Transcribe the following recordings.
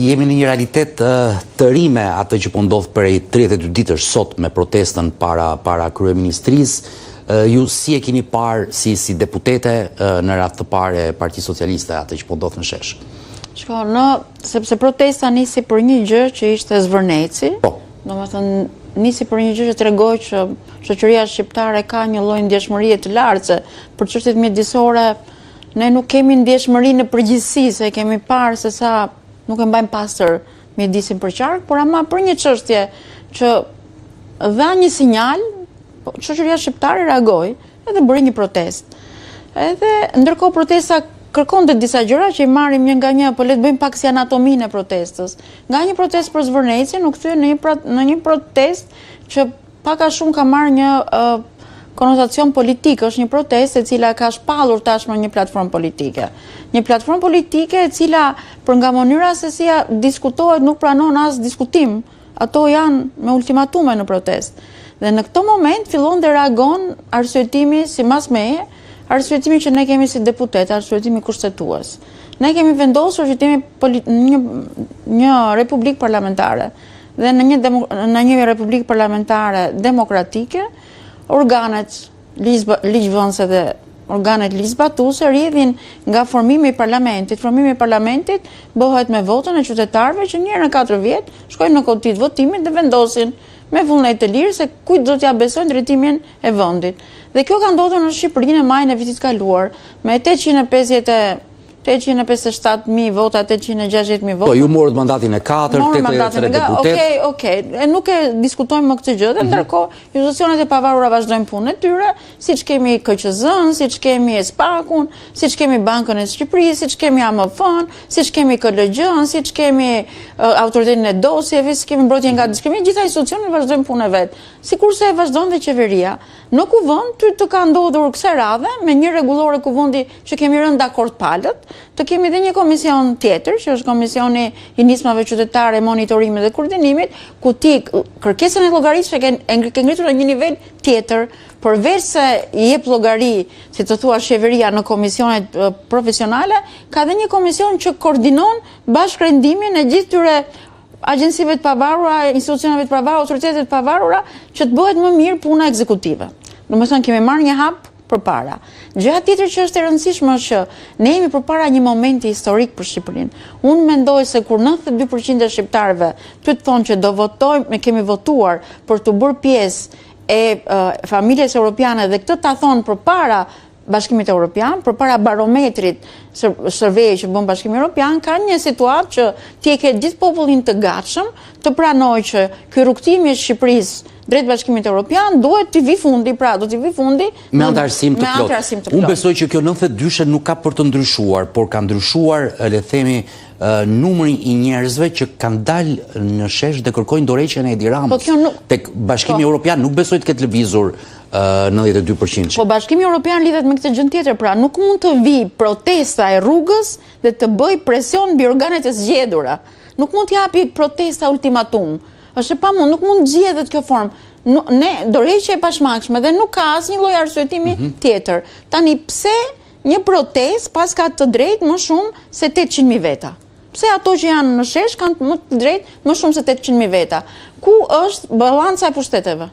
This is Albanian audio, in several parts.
Jemi në një realitet të ri me atë që po ndodh prej 32 ditësh sot me protestën para kryeministrisë. Ju si e keni parë si deputete në radhë të parë e Partisë Socialiste atë që po ndodh në Shesh? Shko, sepse protesta nisi për një gjë që ishte zvërneci. Po. Domethënë nisi për një gjë që tregoi që shoqëria shqiptare ka një lloj ndjeshmërie të lartë se për çështjet mjedisore ne nuk kemi ndjeshmëri në përgjithësi, se kemi parë se sa nuk e mbajmë pastër mjedisin për qark, por ama për një çështje që dha një sinjal, shoqëria shqiptare reagoi edhe bëri një protestë. Edhe ndërkohë protesta kërkonte disa gjëra që i marrim një nga një, po le të bëjmë pak si anatominë e protestës. Nga një protestë për zvërnecjen u kthye në një protestë që pak a shumë ka marrë një konotacion politik, është një protestë e cila ka shpallur tashmë një platformë politike. Një platformë politike e cila për nga mënyra se si diskutohet nuk pranon as diskutim. Ato janë me ultimatume në protestë. Dhe në këtë moment fillon dhe reagon arsyetimi si mas meje, arsyetimi që ne kemi si deputet, arsyetimi kushtetues. Ne kemi vendosur që jemi një republikë parlamentare dhe në një republikë parlamentare demokratike, organet ligjvënëse dhe organet ligjzbatuese rrjedhin nga formimi i parlamentit. Formimi i parlamentit bëhet me votën e qytetarëve që një herë në 4 vjet shkojnë në kodit votimit dhe vendosin me vullnet të lirë se kujt do t'ja besojnë drejtimin e vendit. Dhe kjo ka ndodhur në Shqipërinë në majin e vitit kaluar me 857.000 vota, 860.000 vota. Po, ju morët mandatin e 4, 83 deputet. Okej, nuk e diskutojmë më këtë gjë, dhe ndërkohë institucionet e pavarura vazhdojnë punën e tyre, siç kemi KQZ-n, siç kemi Espakun, siç kemi Bankën e Shqipërisë, siç kemi AMF-n, siç kemi KLG-n, siç kemi autoritetin e dosjeve, siç kemi mbrojtjen nga diskrimimi, gjitha institucionet vazhdojnë punën e vet. Sikurse e vazhdon dhe qeveria. Në kuvend të ka ndodhur kësaj radhe me një rregullore kuvendi që kemi rënë dakord palët, të kemi dhe një komision tjetër, që është komisioni i nismave qytetare, monitorimit dhe koordinimit, ku ti kërkesën e llogarisë e ke ngritur në një nivel tjetër, përveç se i jep llogari, si të thua qeveria në komisionet profesionale, ka dhe një komision që koordinon bashkërendimin e gjithë tyre agjencive të pavarura, institucioneve të pavarura, autoritetet të pavarura, që të bëhet më mirë puna ekzekutive. Domethënë kemi marrë një hap përpara. Gjëja tjetër që është e rëndësishme është që ne jemi përpara një momenti historik për Shqipërinë. Unë mendoj se kur 92% e shqiptarëve ty të thonë që do votojmë, ne kemi votuar për të bërë pjesë e familjes europiane dhe këtë ta thonë përpara Bashkimit Evropian, përpara barometrit survey që bën Bashkimi Evropian, ka një situatë që ti e ke gjithë popullin të gatshëm të pranojë që ky rrugtimi i Shqipërisë drejt Bashkimit Evropian duhet të vi fundi, pra do të vi fundi me anë të arsim të plot. Unë besoj që kjo 92 nuk ka për të ndryshuar, por ka ndryshuar, le të themi, numri i njerëzve që kanë dalë në Shesh dhe kërkojnë dorëheqjen e Edi Ramës. Tek Bashkimi Evropian nuk besoj të ketë lëvizur 92%. Po Bashkimi Evropian lidhet me këtë gjë tjetër, pra nuk mund të vi protesta e rrugës dhe të bëj presion mbi organet e zgjedhura. Nuk mund të japi protesta ultimatum. Është e pamund, nuk mund zgjedhet kjo formë. Ne dorëheqje e pashmangshme dhe nuk ka asnjë lloj arsyetimi tjetër. Tani pse një protestë pas ka të drejtë më shumë se 800.000 veta? Pse ato që janë në Shesh kanë më të drejtë më shumë se 800.000 veta? Ku është balanca e pushteteve?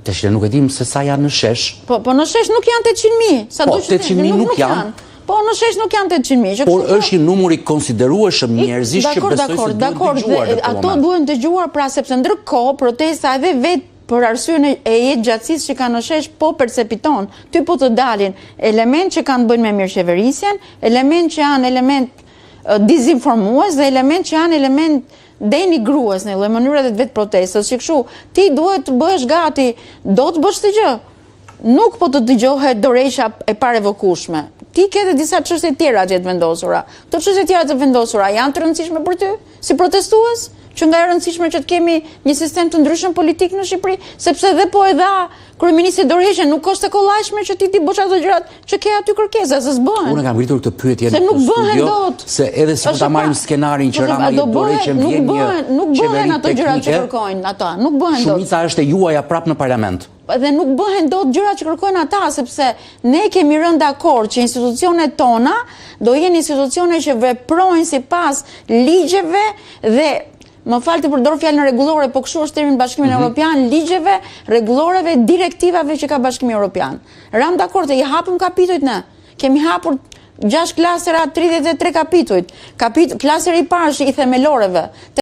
Tash nuk e dim se sa janë në Shesh. Po në Shesh nuk janë 800.000. Po 800.000 nuk janë. Po në Shesh nuk janë 800.000. Por është një numër i konsiderueshëm njerëzish që besoj se duhet dëgjuar. Ato duhen dëgjuar, pra sepse ndërkohë protesta edhe vetë për arsyen e jetë gjatësisë që kanë në Shesh po percepiton. Ty po të dalin element që kanë bëjnë me mirëqeverisjen, element që janë element dizinformues dhe element që janë element denigrues në lloj mënyre të vetë protestës, që kështu ti duhet të bëhesh gati, do të bësh të gjë. Nuk po të dëgjohet dorëheqja e parevokueshme. Ti ke edhe disa çështje tjera që të vendosura. Këto çështje tjera të vendosura janë të rëndësishme për ty si protestues? që nga e rëndësishme që të kemi një sistem të ndryshëm politik në Shqipëri, sepse dhe po e dha kryeministri Dorheqja, nuk është e kollajshme që ti bosh ato gjërat që ke aty kërkesa, se s'bëhen. Unë kam ngritur këtë pyetje në studio, dot. Se edhe si ta marrim skenarin që Rama i Dorheqja vjen nuk bëhen ato gjërat që kërkojnë ata, nuk bëhen dot. Shumica është e juaja prapë në parlament. Dhe nuk bëhen dot gjërat që kërkojnë ata, sepse ne kemi rënë dakord që institucionet tona do jenë institucione që veprojnë sipas ligjeve dhe më falë të përdor fjalën rregullore, po kështu është termi Bashkimin Evropian, ligjeve, rregulloreve, direktivave që ka Bashkimi Evropian. Ram dakord, i hapëm kapitujt ne. Kemi hapur 6 klasera, 33 kapitujt. Klaseri i parë i themeloreve.